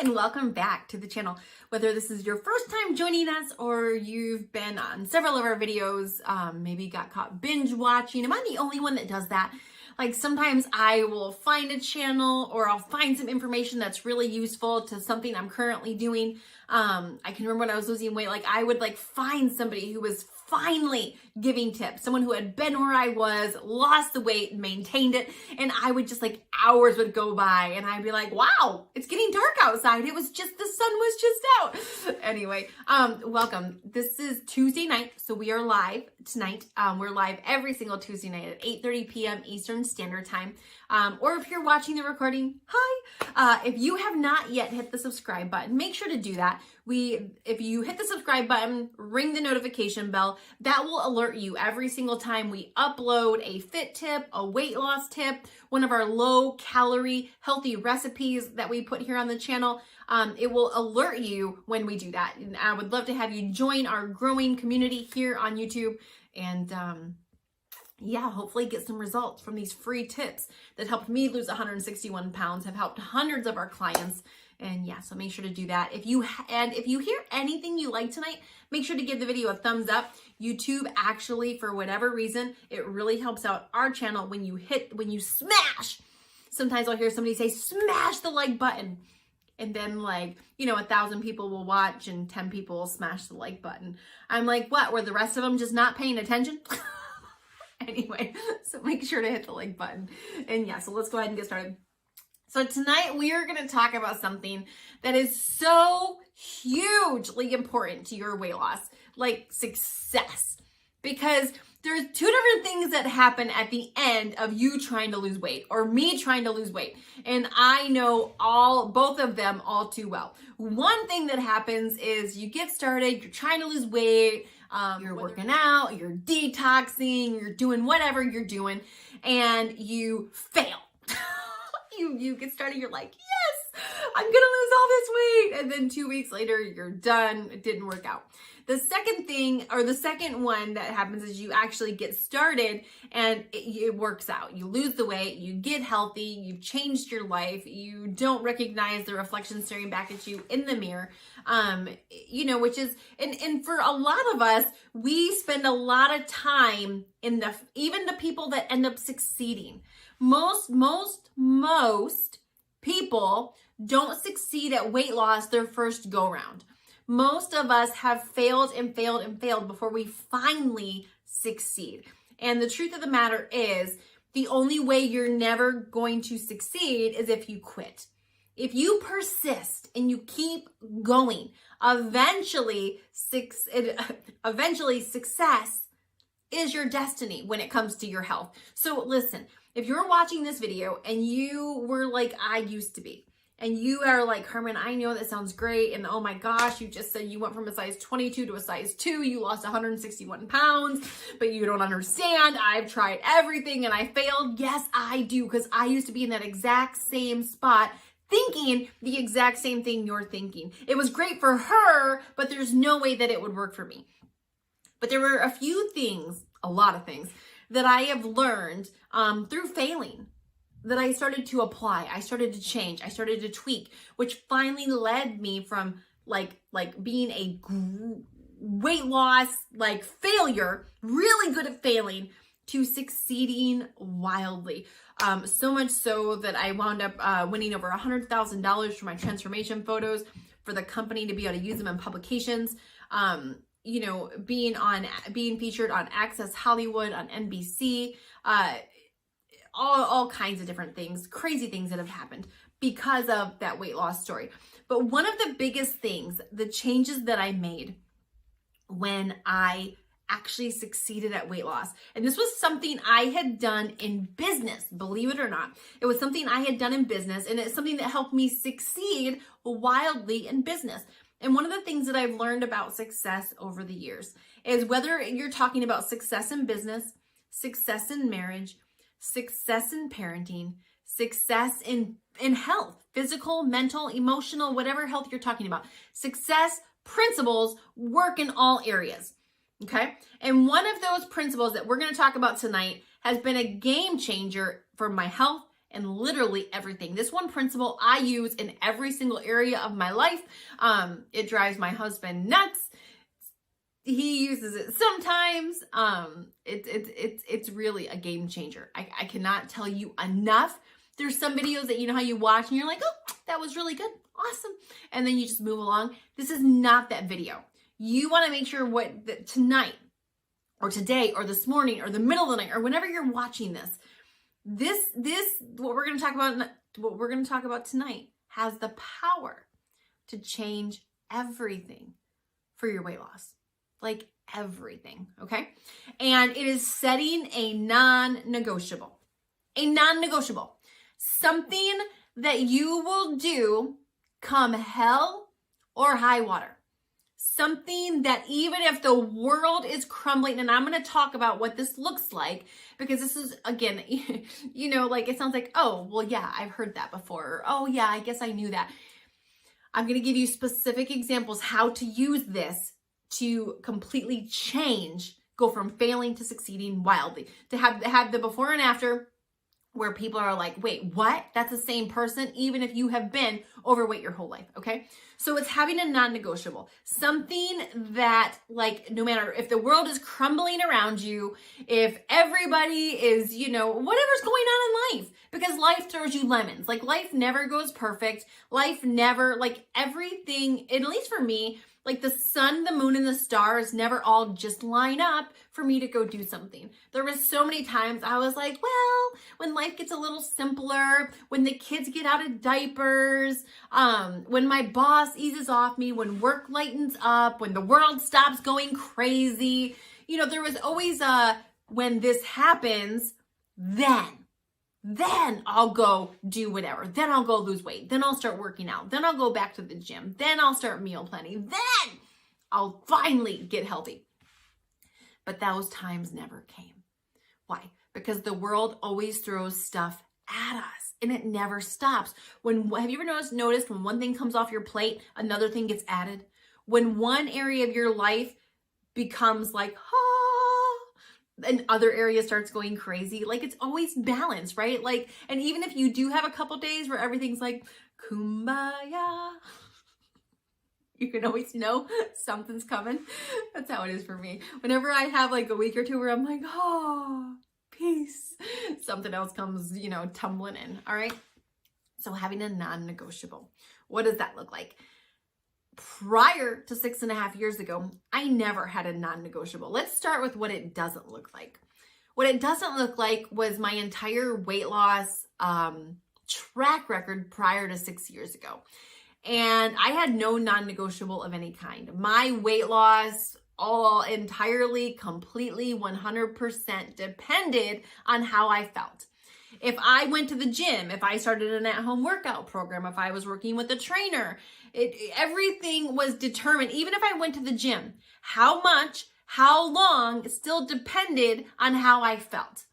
and welcome back to the channel. Whether this is your first time joining us or you've been on several of our videos, maybe got caught binge watching. Am I the only one that does that? Like sometimes I will find a channel or I'll find some information that's really useful to something I'm currently doing. I can remember when I was losing weight, like I would like find somebody who was finally giving tips, someone who had been where I was, lost the weight, maintained it, and I would just like hours would go by and I'd be like, wow, it's getting dark outside. It was just, the sun was just out. Anyway, welcome. This is Tuesday night, so we are live tonight. We're live every single Tuesday night at 8:30 p.m. Eastern Standard Time. Or if you're watching the recording, hi. If you have not yet hit the subscribe button, make sure to do that. If you hit the subscribe button, ring the notification bell, that will alert you every single time we upload a fit tip, a weight loss tip, one of our low calorie healthy recipes that we put here on the channel. It will alert you when we do that. And I would love to have you join our growing community here on YouTube and, yeah, hopefully get some results from these free tips that helped me lose 161 pounds, have helped hundreds of our clients. And yeah, so make sure to do that. If you hear anything you like tonight, make sure to give the video a thumbs up. YouTube actually, for whatever reason, it really helps out our channel when you smash. Sometimes I'll hear somebody say, smash the like button. And then 1,000 people will watch and 10 people will smash the like button. I'm like, what? Were the rest of them just not paying attention? Anyway, so make sure to hit the like button. And yeah, so let's go ahead and get started. So tonight we are going to talk about something that is so hugely important to your weight loss, like success. Because there's two different things that happen at the end of you trying to lose weight or me trying to lose weight. And I know both of them all too well. One thing that happens is you get started, you're trying to lose weight, you're working out, you're detoxing, you're doing whatever you're doing, and you fail. You get started, you're like, yes, I'm gonna lose all this weight. And then 2 weeks later, you're done. It didn't work out. The second thing, or the second one that happens is you actually get started and it works out. You lose the weight, you get healthy, you've changed your life, you don't recognize the reflection staring back at you in the mirror. Which is, and for a lot of us, we spend a lot of time even the people that end up succeeding. Most people don't succeed at weight loss their first go round. Most of us have failed and failed and failed before we finally succeed. And the truth of the matter is, the only way you're never going to succeed is if you quit. If you persist and you keep going, eventually success is your destiny when it comes to your health. So listen, if you're watching this video and you were like I used to be, and you are like, Herman, I know that sounds great, and oh my gosh, you just said you went from a size 22 to a size 2, you lost 161 pounds, but you don't understand, I've tried everything and I failed. Yes, I do, because I used to be in that exact same spot, thinking the exact same thing you're thinking. It was great for her, but there's no way that it would work for me. But there were a lot of things that I have learned through failing, that I started to apply, I started to change, I started to tweak, which finally led me from like being a weight loss failure, really good at failing, to succeeding wildly. So much so that I wound up winning over $100,000 for my transformation photos for the company to be able to use them in publications. Being featured on Access Hollywood, on NBC, all kinds of different things, crazy things that have happened because of that weight loss story. But one of the biggest things, the changes that I made when I actually succeeded at weight loss, and this was something I had done in business, believe it or not. It was something I had done in business, and it's something that helped me succeed wildly in business. And one of the things that I've learned about success over the years is whether you're talking about success in business, success in marriage, success in parenting, success in health, physical, mental, emotional, whatever health you're talking about. Success principles work in all areas, okay? And one of those principles that we're going to talk about tonight has been a game changer for my health in literally everything. This one principle I use in every single area of my life. It drives my husband nuts. He uses it sometimes. It's really a game changer. I cannot tell you enough. There's some videos that you know how you watch and you're like, oh, that was really good. Awesome. And then you just move along. This is not that video. You want to make sure tonight or today or this morning or the middle of the night or whenever you're watching this, what we're going to talk about tonight has the power to change everything for your weight loss. Like everything. Okay. And it is setting a non-negotiable, something that you will do come hell or high water. Something that even if the world is crumbling, and I'm going to talk about what this looks like, because this is, again, you know, like it sounds like, oh, well, yeah, I've heard that before. Or, oh, yeah, I guess I knew that. I'm going to give you specific examples how to use this to completely change, go from failing to succeeding wildly, to have the before and after where people are like, wait, what? That's the same person, even if you have been overweight your whole life, okay? So it's having a non-negotiable, something that, like, no matter if the world is crumbling around you, if everybody is, you know, whatever's going on in life, because life throws you lemons. Like, life never goes perfect. Life never, like, everything, at least for me, like the sun, the moon, and the stars never all just line up for me to go do something. There was so many times I was like, well, when life gets a little simpler, when the kids get out of diapers, when my boss eases off me, when work lightens up, when the world stops going crazy, you know, there was always when this happens, then I'll go do whatever. Then I'll go lose weight. Then I'll start working out. Then I'll go back to the gym. Then I'll start meal planning. Then I'll finally get healthy. But those times never came. Why? Because the world always throws stuff at us and it never stops. Have you ever noticed when one thing comes off your plate, another thing gets added? When one area of your life becomes like, and other areas starts going crazy, like it's always balanced, right? Like, and even if you do have a couple days where everything's like kumbaya, you can always know something's coming. That's how it is for me. Whenever I have like a week or two where I'm like, oh, peace, something else comes, you know, tumbling in. All right. So having a non-negotiable, what does that look like? Prior to 6.5 years ago, I never had a non-negotiable. Let's start with what it doesn't look like. What it doesn't look like was my entire weight loss track record prior to 6 years ago. And I had no non-negotiable of any kind. My weight loss all entirely, completely, 100% depended on how I felt. If I went to the gym, if I started an at-home workout program, if I was working with a trainer, everything was determined. Even if I went to the gym, how much, how long, still depended on how I felt.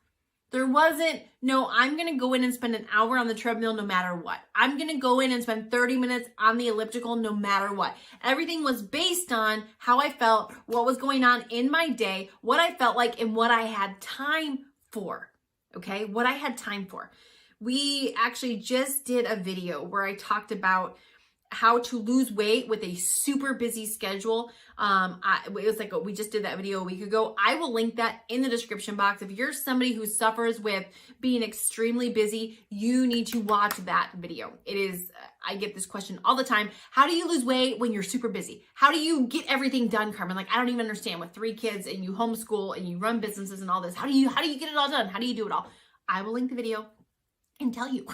There wasn't, no, I'm going to go in and spend an hour on the treadmill no matter what. I'm going to go in and spend 30 minutes on the elliptical no matter what. Everything was based on how I felt, what was going on in my day, what I felt like, and what I had time for. Okay, what I had time for. We actually just did a video where I talked about how to lose weight with a super busy schedule. It was like we just did that video a week ago. I will link that in the description box. If you're somebody who suffers with being extremely busy, you need to watch that video. It is, I get this question all the time. How do you lose weight when you're super busy? How do you get everything done, Carmen? Like, I don't even understand, with 3 kids and you homeschool and you run businesses and all this. How do you get it all done? How do you do it all? I will link the video and tell you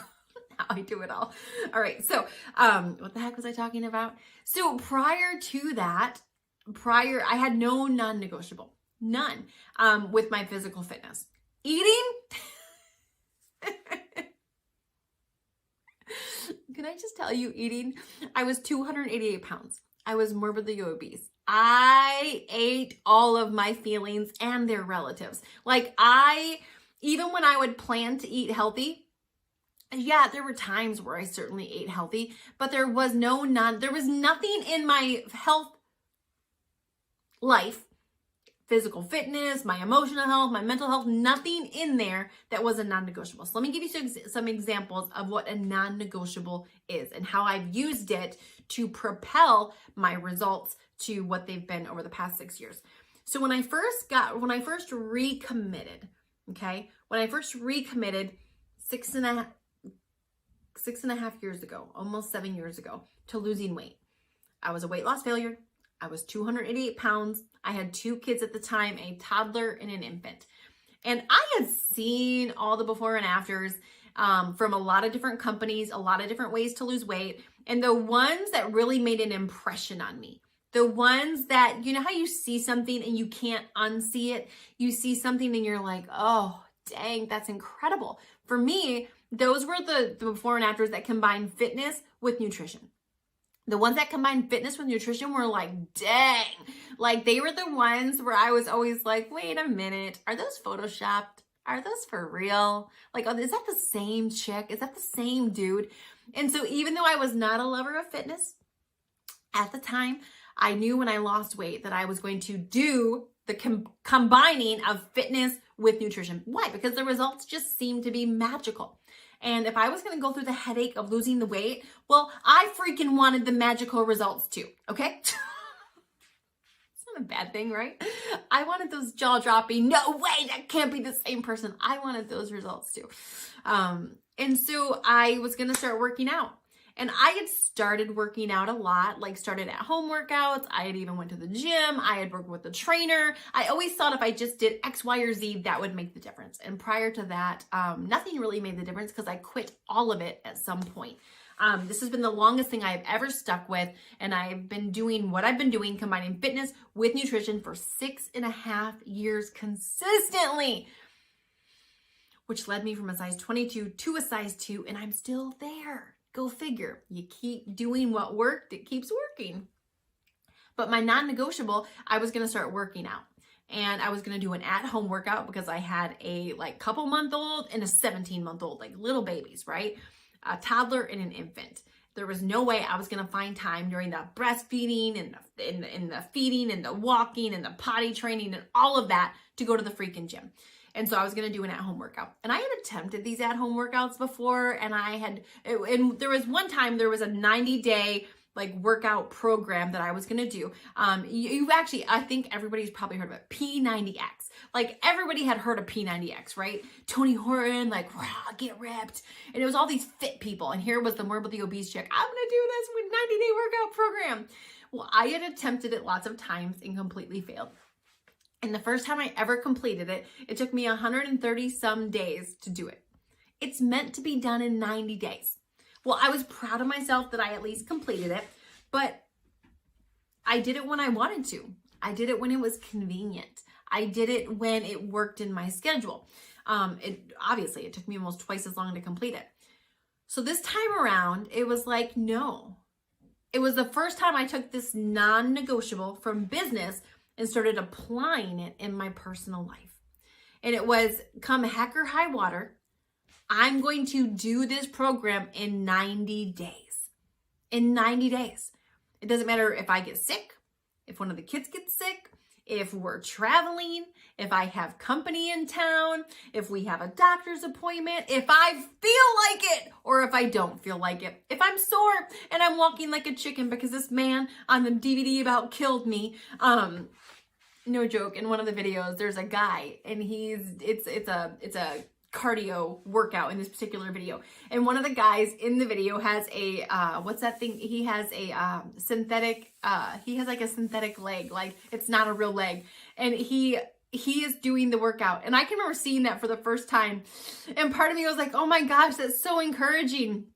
how I do it all. All right. So, what the heck was I talking about? So prior to that, I had no non-negotiable, none, with my physical fitness. Eating. Can I just tell you, eating, I was 288 pounds. I was morbidly obese. I ate all of my feelings and their relatives. Like, even when I would plan to eat healthy, yeah, there were times where I certainly ate healthy, but there was nothing in my health life physical fitness, my emotional health, my mental health, nothing in there that was a non-negotiable. So let me give you some examples of what a non-negotiable is and how I've used it to propel my results to what they've been over the past 6 years. So when I first recommitted, okay, when I first recommitted 6.5 years ago, almost 7 years ago, to losing weight, I was a weight loss failure. I was 288 pounds. I had 2 kids at the time, a toddler and an infant. And I had seen all the before and afters from a lot of different companies, a lot of different ways to lose weight. And the ones that really made an impression on me, the ones that, you know how you see something and you can't unsee it? You see something and you're like, oh, dang, that's incredible. For me, those were the before and afters that combined fitness with nutrition. The ones that combined fitness with nutrition were like, dang, like they were the ones where I was always like, wait a minute, are those photoshopped? Are those for real? Like, is that the same chick? Is that the same dude? And so even though I was not a lover of fitness at the time, I knew when I lost weight that I was going to do the combining of fitness with nutrition. Why? Because the results just seemed to be magical. And if I was going to go through the headache of losing the weight, well, I freaking wanted the magical results too, okay? It's not a bad thing, right? I wanted those jaw-dropping, no way, that can't be the same person. I wanted those results too. And so I was going to start working out. And I had started working out a lot, like started at home workouts. I had even went to the gym. I had worked with the trainer. I always thought if I just did X, Y, or Z, that would make the difference. And prior to that, nothing really made the difference because I quit all of it at some point. This has been the longest thing I've ever stuck with. And I've been doing what I've been doing, combining fitness with nutrition for 6.5 years consistently, which led me from a size 22 to a size 2, and I'm still there. Go figure. You keep doing what worked, it keeps working. But my non-negotiable, I was going to start working out. And I was going to do an at-home workout because I had a couple-month-old and a 17-month-old, like little babies, right? A toddler and an infant. There was no way I was going to find time during the breastfeeding and the feeding and the walking and the potty training and all of that to go to the freaking gym. And so I was going to do an at-home workout. And I had attempted these at-home workouts before. And there was one time there was a 90-day workout program that I was going to do. You actually, I think everybody's probably heard of it. P90X. Like everybody had heard of P90X, right? Tony Horton, rah, get ripped. And it was all these fit people. And here was the morbidly obese chick. I'm going to do this with 90-day workout program. Well, I had attempted it lots of times and completely failed. And the first time I ever completed it, it took me 130 some days to do it. It's meant to be done in 90 days. Well, I was proud of myself that I at least completed it, but I did it when I wanted to. I did it when it was convenient. I did it when it worked in my schedule. Obviously, it took me almost twice as long to complete it. So this time around, it was like, no. It was the first time I took this non-negotiable from business and started applying it in my personal life. And it was, come heck or high water, I'm going to do this program in 90 days. In 90 days. It doesn't matter if I get sick, if one of the kids gets sick, if we're traveling, if I have company in town, if we have a doctor's appointment, if I feel like it, or if I don't feel like it. If I'm sore and I'm walking like a chicken because this man on the DVD about killed me, no joke, in one of the videos, there's a guy and it's a cardio workout in this particular video. And one of the guys in the video has a, what's that thing? He has a synthetic, he has like a synthetic leg, like it's not a real leg. And he is doing the workout. And I can remember seeing that for the first time. And part of me was like, oh my gosh, that's so encouraging.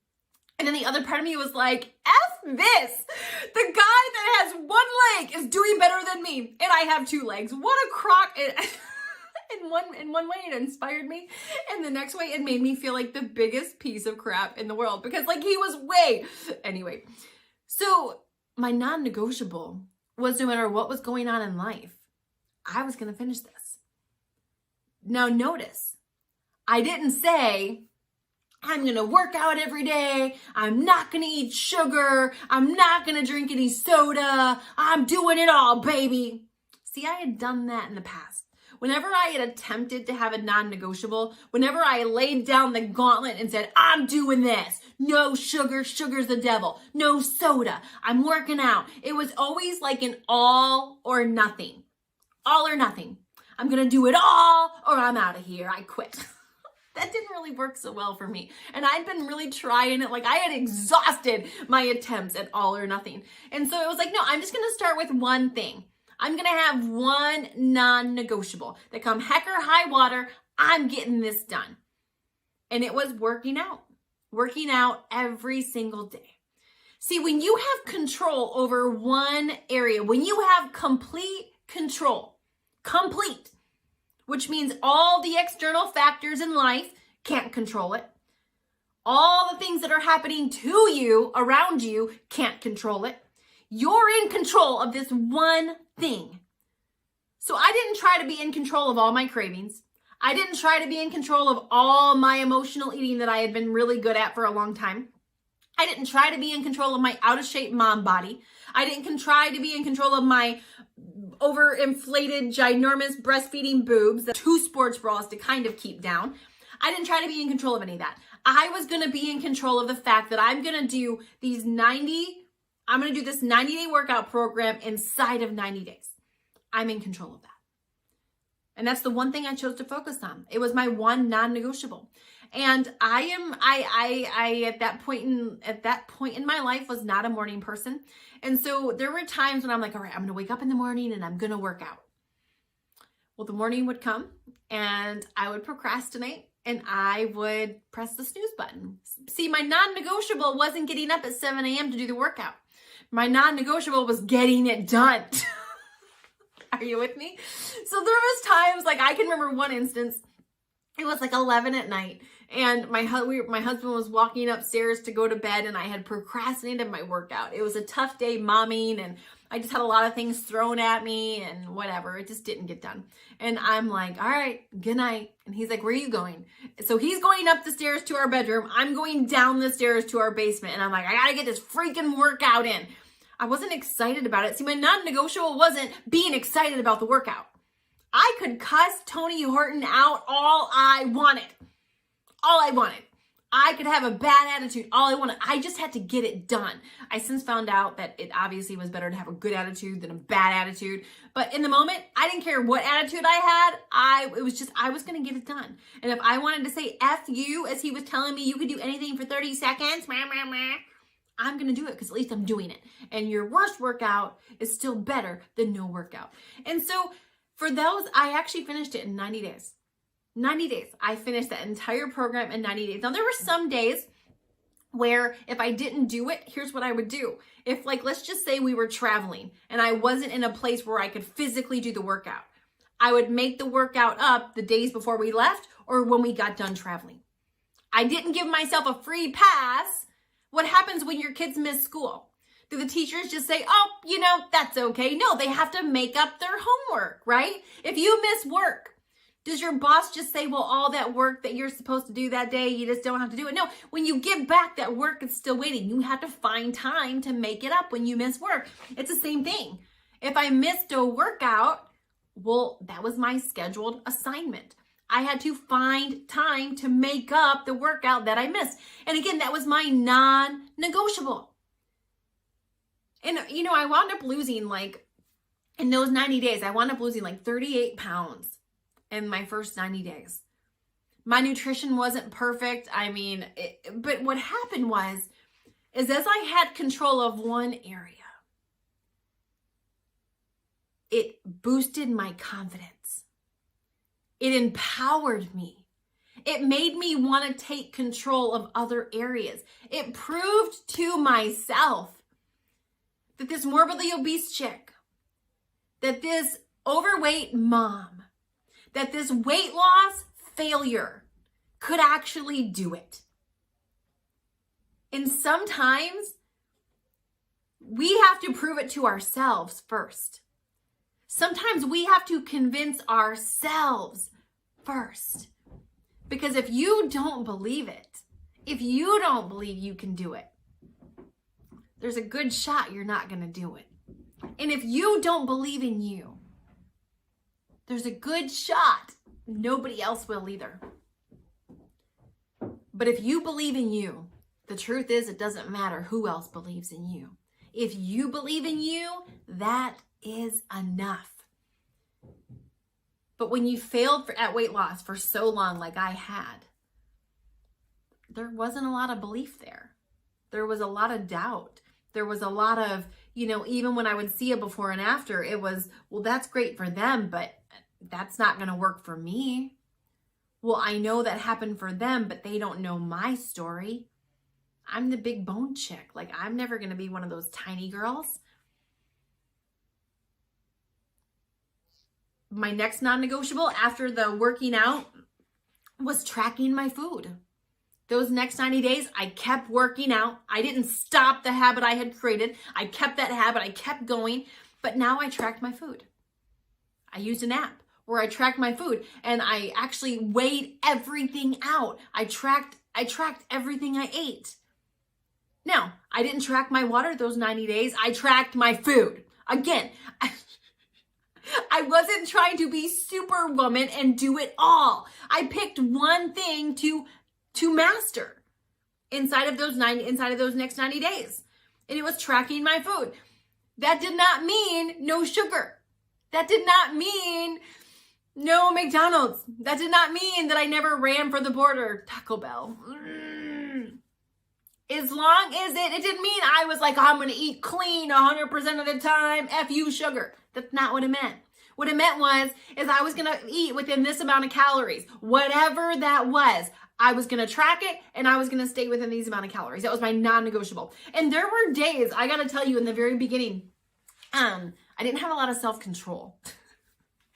And then the other part of me was like, F this. The guy that has one leg is doing better than me. And I have 2 legs. What a crock. In one way, it inspired me. And the next way, it made me feel like the biggest piece of crap in the world. Because he was way. Anyway. So my non-negotiable was no matter what was going on in life, I was going to finish this. Now notice, I didn't say, I'm going to work out every day. I'm not going to eat sugar. I'm not going to drink any soda. I'm doing it all, baby. See, I had done that in the past. Whenever I had attempted to have a non-negotiable, whenever I laid down the gauntlet and said, I'm doing this, no sugar, sugar's the devil, no soda, I'm working out, it was always like an all or nothing. All or nothing. I'm going to do it all or I'm out of here. I quit. That didn't really work so well for me. And I'd been really trying it. Like I had exhausted my attempts at all or nothing. And so it was like, no, I'm just going to start with one thing. I'm going to have one non-negotiable that come heck or high water, I'm getting this done. And it was working out every single day. See, when you have control over one area, when you have complete control, which means all the external factors in life can't control it. All the things that are happening to you, around you, can't control it. You're in control of this one thing. So I didn't try to be in control of all my cravings. I didn't try to be in control of all my emotional eating that I had been really good at for a long time. I didn't try to be in control of my out of shape mom body. I didn't try to be in control of my overinflated, ginormous breastfeeding boobs, the 2 sports bras to kind of keep down. I didn't try to be in control of any of that. I was going to be in control of the fact that I'm going to do this 90-day workout program inside of 90 days. I'm in control of that. And that's the one thing I chose to focus on. It was my one non-negotiable. And I at that point in my life was not a morning person. And so there were times when I'm like, all right, I'm going to wake up in the morning and I'm going to work out. Well, the morning would come and I would procrastinate and I would press the snooze button. See, my non-negotiable wasn't getting up at 7 a.m. to do the workout. My non-negotiable was getting it done. Are you with me? So there was times, like I can remember one instance, it was like 11 at night and my husband was walking upstairs to go to bed and I had procrastinated my workout. It was a tough day momming and I just had a lot of things thrown at me and whatever. It just didn't get done. And I'm like, all right, good night. And he's like, where are you going? So he's going up the stairs to our bedroom. I'm going down the stairs to our basement. And I'm like, I got to get this freaking workout in. I wasn't excited about it. See, my non-negotiable wasn't being excited about the workout. I could cuss Tony Horton out all I wanted. I could have a bad attitude, all I wanted. I just had to get it done. I since found out that it obviously was better to have a good attitude than a bad attitude. But in the moment, I didn't care what attitude I had. I was going to get it done. And if I wanted to say F you, as he was telling me you could do anything for 30 seconds, I'm going to do it because at least I'm doing it. And your worst workout is still better than no workout. And so for those, I actually finished it in 90 days. 90 days. I finished that entire program in 90 days. Now, there were some days where if I didn't do it, here's what I would do. If let's just say we were traveling and I wasn't in a place where I could physically do the workout, I would make the workout up the days before we left or when we got done traveling. I didn't give myself a free pass. What happens when your kids miss school? Do the teachers just say, oh, that's okay? No, they have to make up their homework, right? If you miss work, does your boss just say, well, all that work that you're supposed to do that day, you just don't have to do it? No, when you give back, that work is still waiting. You have to find time to make it up when you miss work. It's the same thing. If I missed a workout, well, that was my scheduled assignment. I had to find time to make up the workout that I missed. And again, that was my non-negotiable. And, I wound up losing in those 90 days, I wound up losing 38 pounds in my first 90 days. My nutrition wasn't perfect. But what happened is as I had control of one area, it boosted my confidence. It empowered me. It made me want to take control of other areas. It proved to myself that this morbidly obese chick, that this overweight mom, that this weight loss failure could actually do it. And sometimes we have to prove it to ourselves first. Sometimes we have to convince ourselves first. Because if you don't believe it, if you don't believe you can do it, there's a good shot you're not going to do it. And if you don't believe in you, there's a good shot nobody else will either. But if you believe in you, the truth is it doesn't matter who else believes in you. If you believe in you, that is enough. But when you failed at weight loss for so long like I had, there wasn't a lot of belief there. There was a lot of doubt. There was a lot of, even when I would see a before and after, it was, well, that's great for them, but that's not going to work for me. Well, I know that happened for them, but they don't know my story. I'm the big bone chick. Like, I'm never going to be one of those tiny girls. My next non-negotiable after the working out was tracking my food. Those next 90 days, I kept working out. I didn't stop the habit I had created. I kept that habit. I kept going. But now I tracked my food. I used an app where I tracked my food and I actually weighed everything out. I tracked everything I ate. Now, I didn't track my water those 90 days. I tracked my food. Again, I wasn't trying to be superwoman and do it all. I picked one thing to master inside of those next 90 days. And it was tracking my food. That did not mean no sugar. That did not mean no McDonald's. That did not mean that I never ran for the border. Taco Bell. As long as it didn't mean I was like, oh, I'm going to eat clean 100% of the time. F you, sugar. That's not what it meant. What it meant is I was going to eat within this amount of calories. Whatever that was, I was going to track it and I was going to stay within these amount of calories. That was my non-negotiable. And there were days, I got to tell you, in the very beginning, I didn't have a lot of self-control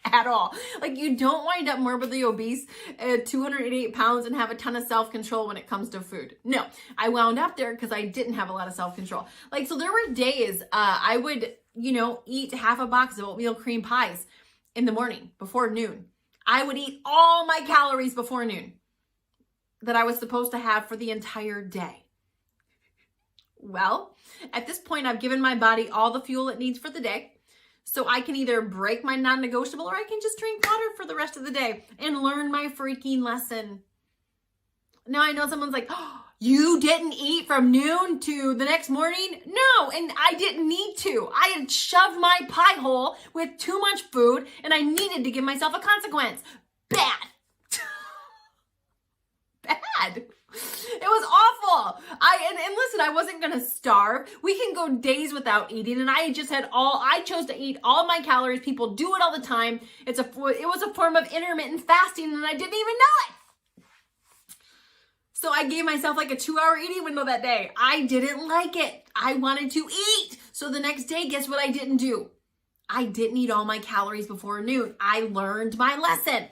at all. Like, you don't wind up morbidly obese at 288 pounds and have a ton of self-control when it comes to food. No, I wound up there because I didn't have a lot of self-control. Like, so there were days I would, eat half a box of oatmeal cream pies in the morning before noon. I would eat all my calories before noon that I was supposed to have for the entire day. Well, at this point, I've given my body all the fuel it needs for the day. So I can either break my non-negotiable or I can just drink water for the rest of the day and learn my freaking lesson. Now I know someone's like, oh, you didn't eat from noon to the next morning? No, and I didn't need to. I had shoved my pie hole with too much food and I needed to give myself a consequence. Bad. Bad. It was awful. And listen, I wasn't going to starve. We can go days without eating. And I chose to eat all my calories. People do it all the time. It was a form of intermittent fasting and I didn't even know it. So I gave myself like a 2-hour eating window that day. I didn't like it. I wanted to eat. So the next day, guess what I didn't do? I didn't eat all my calories before noon. I learned my lesson.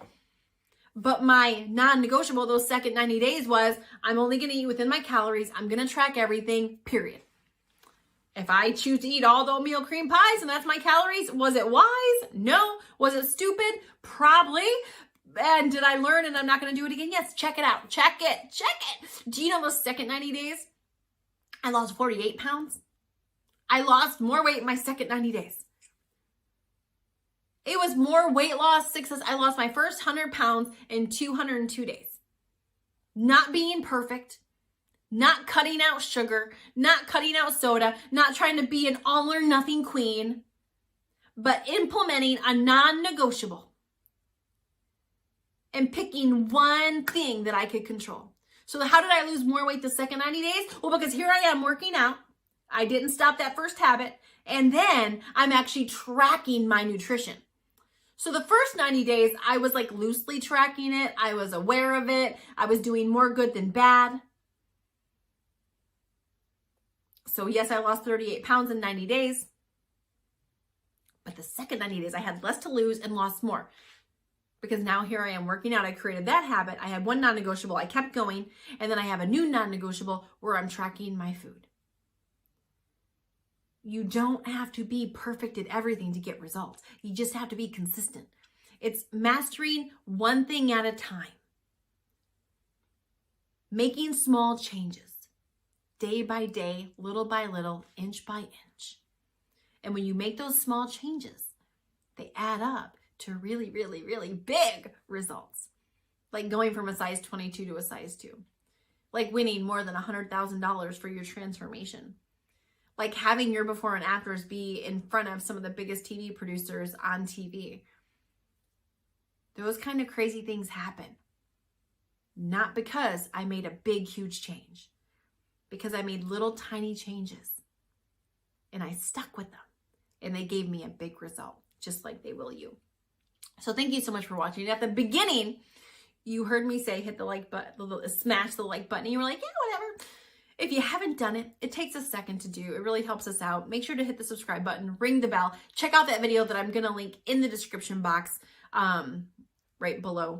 But my non-negotiable those second 90 days was, I'm only going to eat within my calories. I'm going to track everything, period. If I choose to eat all the oatmeal cream pies and that's my calories, was it wise? No. Was it stupid? Probably. And did I learn and I'm not going to do it again? Yes. Check it out. Check it. Do you know those second 90 days? I lost 48 pounds. I lost more weight in my second 90 days. It was more weight loss success. I lost my first 100 pounds in 202 days. Not being perfect, not cutting out sugar, not cutting out soda, not trying to be an all or nothing queen, but implementing a non-negotiable and picking one thing that I could control. So how did I lose more weight the second 90 days? Well, because here I am working out. I didn't stop that first habit. And then I'm actually tracking my nutrition. So the first 90 days, I was like loosely tracking it. I was aware of it. I was doing more good than bad. So yes, I lost 38 pounds in 90 days. But the second 90 days, I had less to lose and lost more. Because now here I am working out. I created that habit. I had one non-negotiable. I kept going. And then I have a new non-negotiable where I'm tracking my food. You don't have to be perfect at everything to get results. You just have to be consistent. It's mastering one thing at a time. Making small changes, day by day, little by little, inch by inch. And when you make those small changes, they add up to really, really, really big results. Like going from a size 22 to a size 2. Like winning more than $100,000 for your transformation. Like having your before and afters be in front of some of the biggest TV producers on TV. Those kind of crazy things happen. Not because I made a big, huge change. Because I made little tiny changes. And I stuck with them. And they gave me a big result. Just like they will you. So thank you so much for watching. At the beginning, you heard me say hit the like button, smash the like button. And you were like, yeah, whatever. If you haven't done it, it takes a second to do. It really helps us out. Make sure to hit the subscribe button, ring the bell. Check out that video that I'm going to link in the description box right below.